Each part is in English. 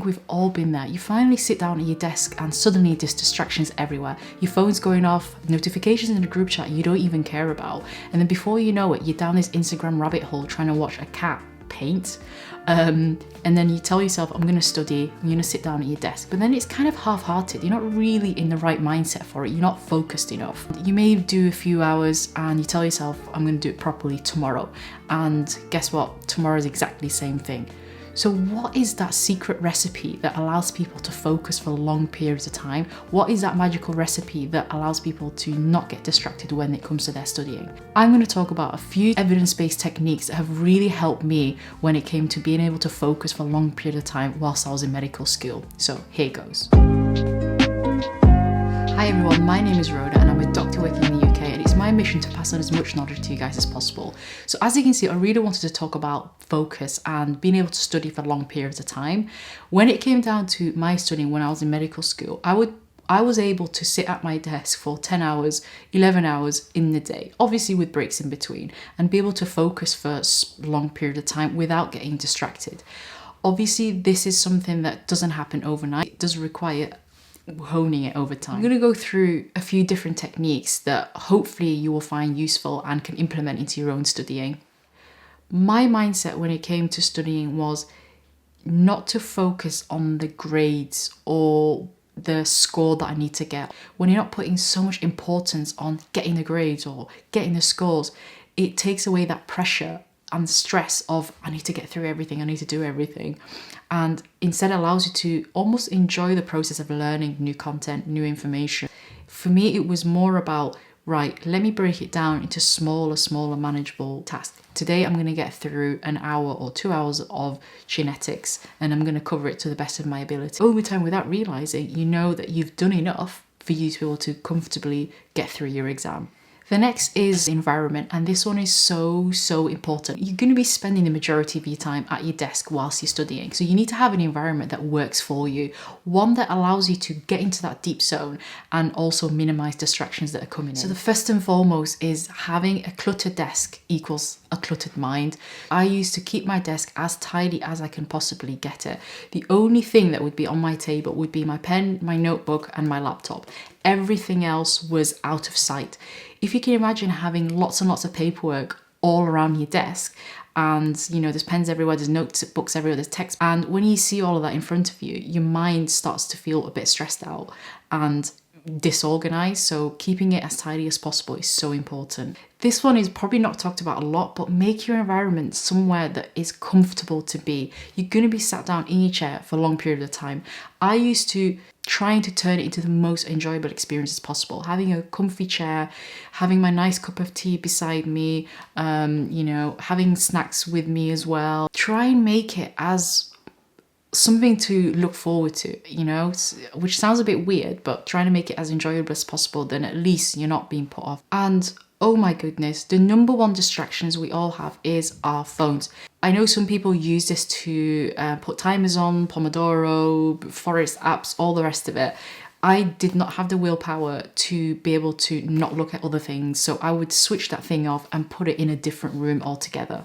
We've all been there. You finally sit down at your desk and suddenly there's distractions everywhere. Your phone's going off, notifications in a group chat you don't even care about. And then before you know it, you're down this Instagram rabbit hole trying to watch a cat paint. And then you tell yourself, I'm going to study, I'm going to sit down at your desk. But then it's kind of half-hearted. You're not really in the right mindset for it. You're not focused enough. You may do a few hours and you tell yourself, I'm going to do it properly tomorrow. And guess what? Tomorrow is exactly the same thing. So what is that secret recipe that allows people to focus for long periods of time? What is that magical recipe that allows people to not get distracted when it comes to their studying? I'm going to talk about a few evidence-based techniques that have really helped me when it came to being able to focus for a long period of time whilst I was in medical school. So here goes. Hi everyone, my name is Rhoda and I'm a doctor working in the UK, and it's my mission to pass on as much knowledge to you guys as possible. So as you can see, I really wanted to talk about focus and being able to study for long periods of time. When it came down to my studying when I was in medical school, I was able to sit at my desk for 10 hours, 11 hours in the day, obviously with breaks in between, and be able to focus for a long period of time without getting distracted. Obviously, this is something that doesn't happen overnight. It does require honing it over time. I'm going to go through a few different techniques that hopefully you will find useful and can implement into your own studying. My mindset when it came to studying was not to focus on the grades or the score that I need to get. When you're not putting so much importance on getting the grades or getting the scores, it takes away that pressure and stress of I need to get through everything, I need to do everything. And instead allows you to almost enjoy the process of learning new content, new information. For me, it was more about, right, let me break it down into smaller manageable tasks. Today, I'm going to get through an hour or 2 hours of genetics and I'm going to cover it to the best of my ability. Over time, without realizing, you know that you've done enough for you to be able to comfortably get through your exam. The next is environment, and this one is so important. You're going to be spending the majority of your time at your desk whilst you're studying. So you need to have an environment that works for you, one that allows you to get into that deep zone and also minimize distractions that are coming in. So the first and foremost is having a cluttered desk equals a cluttered mind. I used to keep my desk as tidy as I can possibly get it. The only thing that would be on my table would be my pen, my notebook, and my laptop. Everything else was out of sight. If you can imagine having lots and lots of paperwork all around your desk, and you know there's pens everywhere, there's notebooks everywhere, there's text, and when you see all of that in front of you, your mind starts to feel a bit stressed out and disorganized. So keeping it as tidy as possible is so important. This one is probably not talked about a lot, but make your environment somewhere that is comfortable to be. You're going to be sat down in your chair for a long period of time. I used to trying to turn it into the most enjoyable experience as possible. Having a comfy chair, having my nice cup of tea beside me, having snacks with me as well. Try and make it as something to look forward to, which sounds a bit weird, but trying to make it as enjoyable as possible, then at least you're not being put off. And oh my goodness, the number one distractions we all have is our phones. I know some people use this to put timers on, Pomodoro, forest apps, all the rest of it. I did not have the willpower to be able to not look at other things, so I would switch that thing off and put it in a different room altogether.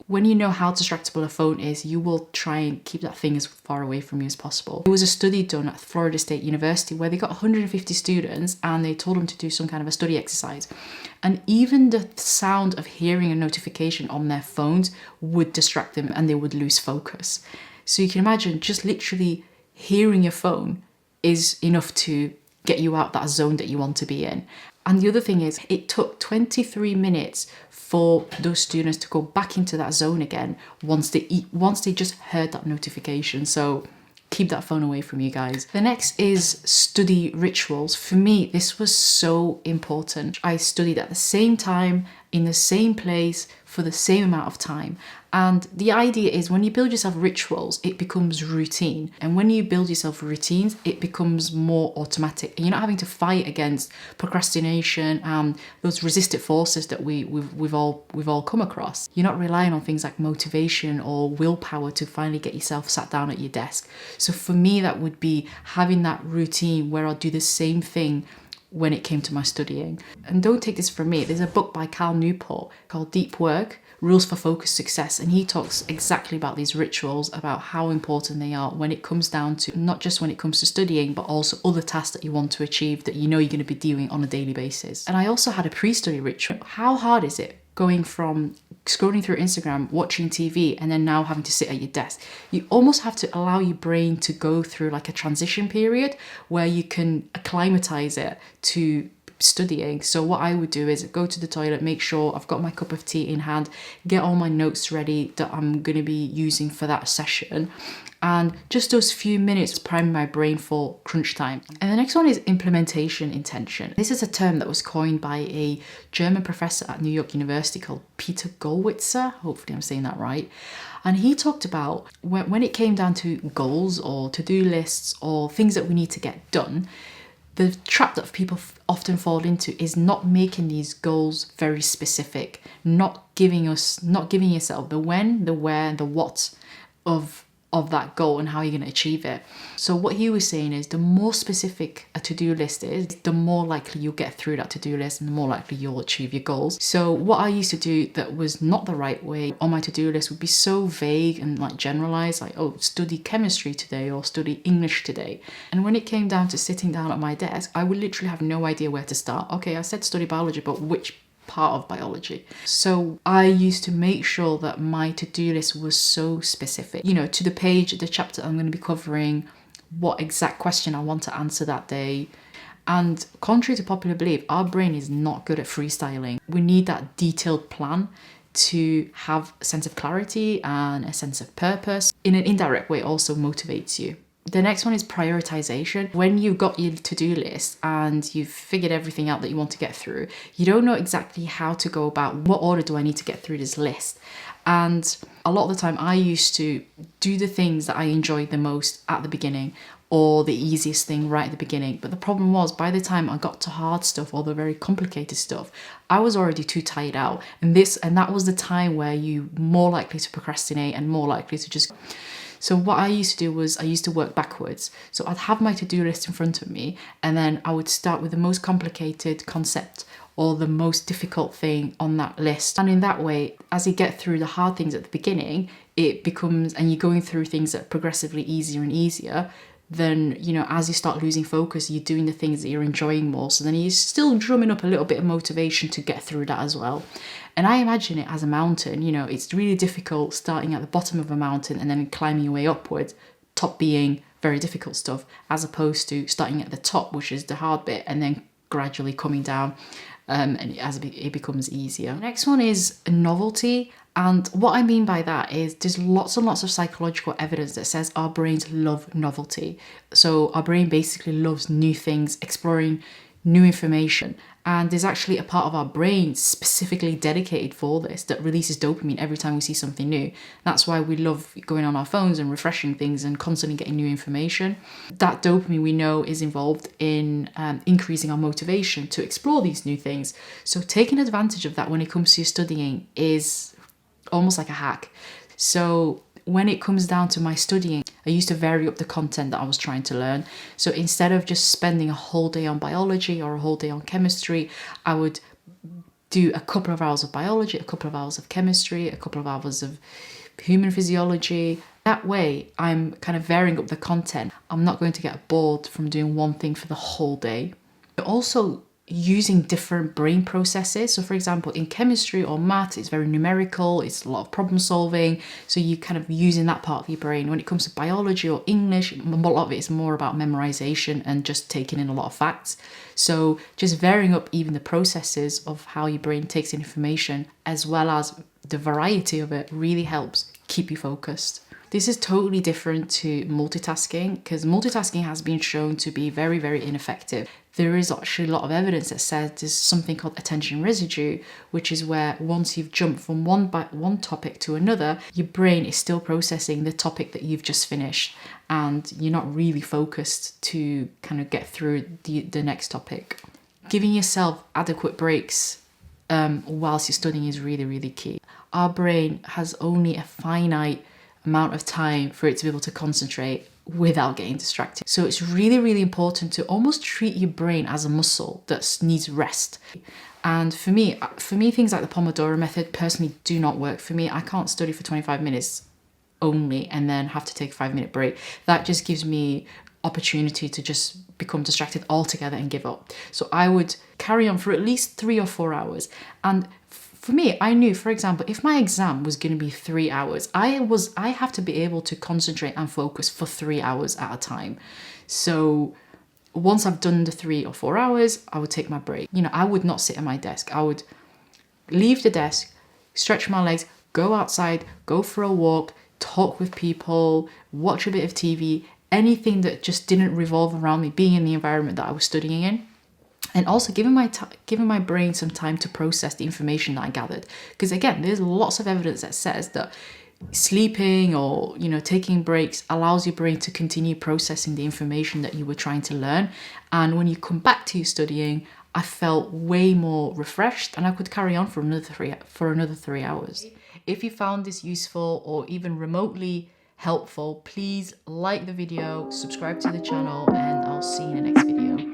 When you know how distractible a phone is, you will try and keep that thing as far away from you as possible. There was a study done at Florida State University where they got 150 students and they told them to do some kind of a study exercise. And even the sound of hearing a notification on their phones would distract them and they would lose focus. So you can imagine just literally hearing your phone is enough to get you out that zone that you want to be in. And the other thing is, it took 23 minutes for those students to go back into that zone again once they just heard that notification. So keep that phone away from you guys. The next is study rituals. For me, this was so important. I studied at the same time, in the same place, for the same amount of time. And the idea is when you build yourself rituals, it becomes routine. And when you build yourself routines, it becomes more automatic. And you're not having to fight against procrastination and those resistant forces that we've all come across. You're not relying on things like motivation or willpower to finally get yourself sat down at your desk. So for me, that would be having that routine where I'll do the same thing when it came to my studying. And don't take this from me, there's a book by Cal Newport called Deep Work, rules for focus success, and he talks exactly about these rituals, about how important they are when it comes down to not just when it comes to studying, but also other tasks that you want to achieve that you know you're going to be doing on a daily basis. And I also had a pre-study ritual. How hard is it going from scrolling through Instagram, watching TV, and then now having to sit at your desk? You almost have to allow your brain to go through like a transition period where you can acclimatize it to studying. So what I would do is go to the toilet, make sure I've got my cup of tea in hand, get all my notes ready that I'm going to be using for that session, and just those few minutes prime my brain for crunch time. And the next one is implementation intention. This is a term that was coined by a German professor at New York University called Peter Gollwitzer. Hopefully I'm saying that right. And he talked about when it came down to goals or to-do lists or things that we need to get done, the trap that people often fall into is not making these goals very specific, not giving yourself the when, the where, the what of that goal and how you're going to achieve it. So what he was saying is the more specific a to-do list is, the more likely you'll get through that to-do list and the more likely you'll achieve your goals. So what I used to do that was not the right way on my to-do list would be so vague and like generalized, like, oh, study chemistry today or study English today. And when it came down to sitting down at my desk, I would literally have no idea where to start. Okay, I said study biology, but which part of biology? So I used to make sure that my to-do list was so specific, to the page, the chapter I'm going to be covering, what exact question I want to answer that day. And contrary to popular belief, our brain is not good at freestyling. We need that detailed plan to have a sense of clarity and a sense of purpose. In an indirect way, it also motivates you. The next one is prioritization. When you've got your to-do list and you've figured everything out that you want to get through, you don't know exactly how to go about what order do I need to get through this list. And a lot of the time I used to do the things that I enjoyed the most at the beginning or the easiest thing right at the beginning. But the problem was by the time I got to hard stuff or the very complicated stuff, I was already too tired out. And that was the time where you're more likely to procrastinate and more likely to just... So what I used to do was I used to work backwards. So I'd have my to-do list in front of me and then I would start with the most complicated concept or the most difficult thing on that list. And in that way, as you get through the hard things at the beginning, it becomes, and you're going through things that are progressively easier and easier, then, as you start losing focus, you're doing the things that you're enjoying more. So then you're still drumming up a little bit of motivation to get through that as well. And I imagine it as a mountain, it's really difficult starting at the bottom of a mountain and then climbing your way upwards, top being very difficult stuff, as opposed to starting at the top, which is the hard bit, and then gradually coming down and as it becomes easier. Next one is novelty. And what I mean by that is there's lots and lots of psychological evidence that says our brains love novelty. So our brain basically loves new things, exploring new information. And there's actually a part of our brain specifically dedicated for this that releases dopamine every time we see something new. That's why we love going on our phones and refreshing things and constantly getting new information. That dopamine we know is involved in increasing our motivation to explore these new things. So taking advantage of that when it comes to your studying is almost like a hack. So when it comes down to my studying, I used to vary up the content that I was trying to learn. So instead of just spending a whole day on biology or a whole day on chemistry, I would do a couple of hours of biology, a couple of hours of chemistry, a couple of hours of human physiology. That way, I'm kind of varying up the content. I'm not going to get bored from doing one thing for the whole day. Also, using different brain processes. So for example, in chemistry or maths, it's very numerical, it's a lot of problem solving. So you kind of using that part of your brain. When it comes to biology or English, a lot of it is more about memorization and just taking in a lot of facts. So just varying up even the processes of how your brain takes in information, as well as the variety of it, really helps keep you focused. This is totally different to multitasking, because multitasking has been shown to be very, very ineffective. There is actually a lot of evidence that says there's something called attention residue, which is where once you've jumped from one topic to another, your brain is still processing the topic that you've just finished, and you're not really focused to kind of get through the next topic. Giving yourself adequate breaks whilst you're studying is really, really key. Our brain has only a finite amount of time for it to be able to concentrate without getting distracted. So it's really, really important to almost treat your brain as a muscle that needs rest. And for me, things like the Pomodoro method personally do not work for me. I can't study for 25 minutes only and then have to take a 5-minute break. That just gives me opportunity to just become distracted altogether and give up. So I would carry on for at least 3 or 4 hours. And for me, I knew, for example, if my exam was going to be 3 hours, I have to be able to concentrate and focus for 3 hours at a time. So once I've done the 3 or 4 hours, I would take my break. You know, I would not sit at my desk. I would leave the desk, stretch my legs, go outside, go for a walk, talk with people, watch a bit of TV, anything that just didn't revolve around me being in the environment that I was studying in. And also giving my brain some time to process the information that I gathered. Because again, there's lots of evidence that says that sleeping or, you know, taking breaks allows your brain to continue processing the information that you were trying to learn. And when you come back to your studying, I felt way more refreshed and I could carry on for another 3 hours. If you found this useful or even remotely helpful, please like the video, subscribe to the channel, and I'll see you in the next video.